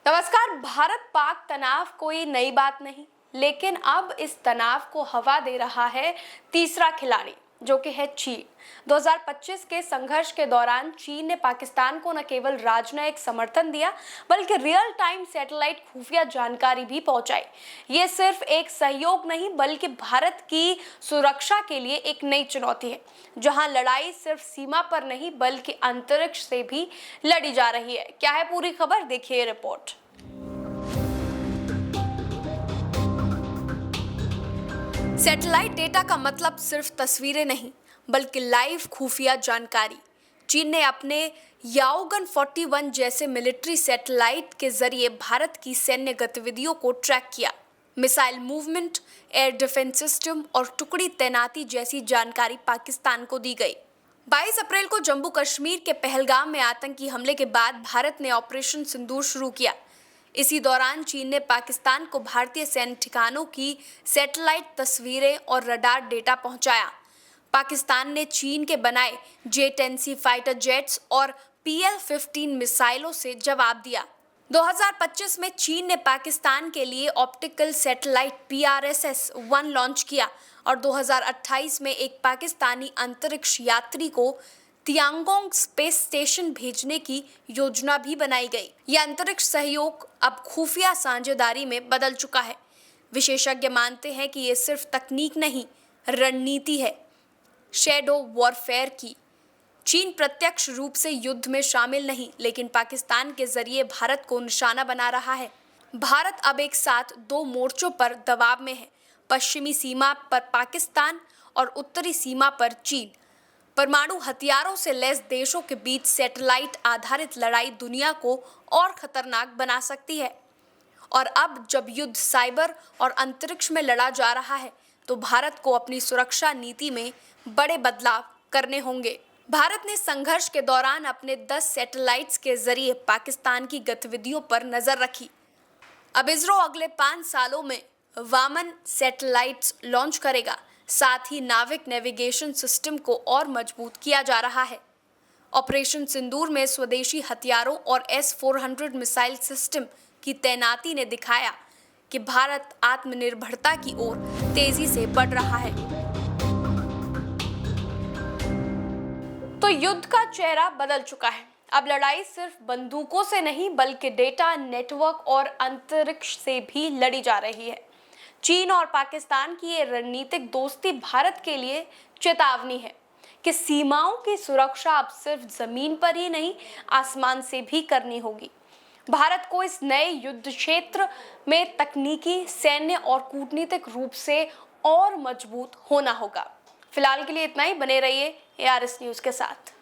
नमस्कार। भारत पाक तनाव कोई नई बात नहीं, लेकिन अब इस तनाव को हवा दे रहा है तीसरा खिलाड़ी, जो कि है चीन। 2025 के संघर्ष के दौरान चीन ने पाकिस्तान को न केवल राजनयिक समर्थन दिया, बल्कि रियल टाइम सैटेलाइट खुफिया जानकारी भी पहुंचाई। ये सिर्फ एक सहयोग नहीं, बल्कि भारत की सुरक्षा के लिए एक नई चुनौती है, जहां लड़ाई सिर्फ सीमा पर नहीं बल्कि अंतरिक्ष से भी लड़ी जा रही है। क्या है पूरी खबर, देखिए रिपोर्ट। सैटेलाइट डेटा का मतलब सिर्फ तस्वीरें नहीं, बल्कि लाइव खुफिया जानकारी। चीन ने अपने याओगन 41 जैसे मिलिट्री सैटेलाइट के जरिए भारत की सैन्य गतिविधियों को ट्रैक किया। Missile movement, air defence system और टुकड़ी तैनाती जैसी जानकारी पाकिस्तान को दी गई। 22 अप्रैल को जम्मू कश्मीर के पहलगाम में आतंकी हमले के बाद भारत ने ऑपरेशन सिंदूर शुरू किया। इसी दौरान चीन ने पाकिस्तान को भारतीय सैन्य ठिकानों की सैटेलाइट तस्वीरें और रडार डेटा पहुंचाया। पाकिस्तान ने चीन के बनाए J-10C फाइटर जेट्स और PL-15 मिसाइलों से जवाब दिया। 2025 में चीन ने पाकिस्तान के लिए ऑप्टिकल सैटेलाइट PRSS-1 लॉन्च किया और 2028 में एक पाकिस्तानी अंतरिक्ष यात्री को तियांगोंग स्पेस स्टेशन भेजने की योजना भी बनाई गई। यह अंतरिक्ष सहयोग अब खुफिया साझेदारी में बदल चुका है। विशेषज्ञ मानते हैं कि ये सिर्फ तकनीक नहीं, रणनीति है शैडो वॉरफेयर की। चीन प्रत्यक्ष रूप से युद्ध में शामिल नहीं, लेकिन पाकिस्तान के जरिए भारत को निशाना बना रहा है। भारत अब एक साथ दो मोर्चों पर दबाव में है, पश्चिमी सीमा पर पाकिस्तान और उत्तरी सीमा पर चीन। परमाणु हथियारों से लैस देशों के बीच सैटेलाइट आधारित लड़ाई दुनिया को और खतरनाक बना सकती है। और अब जब युद्ध साइबर और अंतरिक्ष में लड़ा जा रहा है, तो भारत को अपनी सुरक्षा नीति में बड़े बदलाव करने होंगे। भारत ने संघर्ष के दौरान अपने 10 सैटेलाइट्स के जरिए पाकिस्तान की गतिविधियों पर नजर रखी। अब इसरो अगले 5 सालों में वामन सैटेलाइट्स लॉन्च करेगा। साथ ही नाविक नेविगेशन सिस्टम को और मजबूत किया जा रहा है। ऑपरेशन सिंदूर में स्वदेशी हथियारों और S-400 मिसाइल सिस्टम की तैनाती ने दिखाया कि भारत आत्मनिर्भरता की ओर तेजी से बढ़ रहा है। तो युद्ध का चेहरा बदल चुका है। अब लड़ाई सिर्फ बंदूकों से नहीं, बल्कि डेटा, नेटवर्क और अंतरिक्ष से भी लड़ी जा रही है। चीन और पाकिस्तान की ये रणनीतिक दोस्ती भारत के लिए चेतावनी है कि सीमाओं की सुरक्षा अब सिर्फ जमीन पर ही नहीं, आसमान से भी करनी होगी। भारत को इस नए युद्ध क्षेत्र में तकनीकी, सैन्य और कूटनीतिक रूप से और मजबूत होना होगा। फिलहाल के लिए इतना ही। बने रहिए ARS न्यूज के साथ।